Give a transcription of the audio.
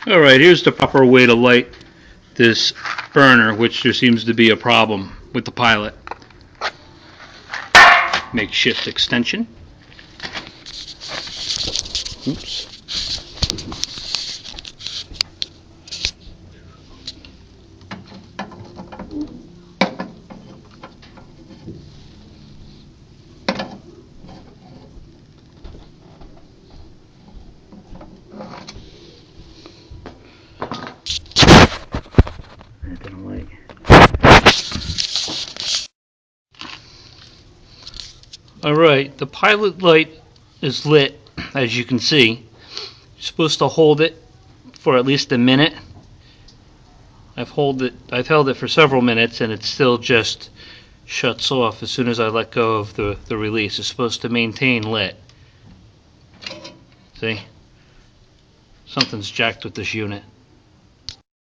Alright, here's the proper way to light this burner, which there seems to be a problem with the pilot. Makeshift extension. Oops. Alright, the pilot light is lit, as you can see. You're supposed to hold it for at least a minute. I've held it for several minutes and it still just shuts off as soon as I let go of the release. It's supposed to maintain lit. See? Something's jacked with this unit.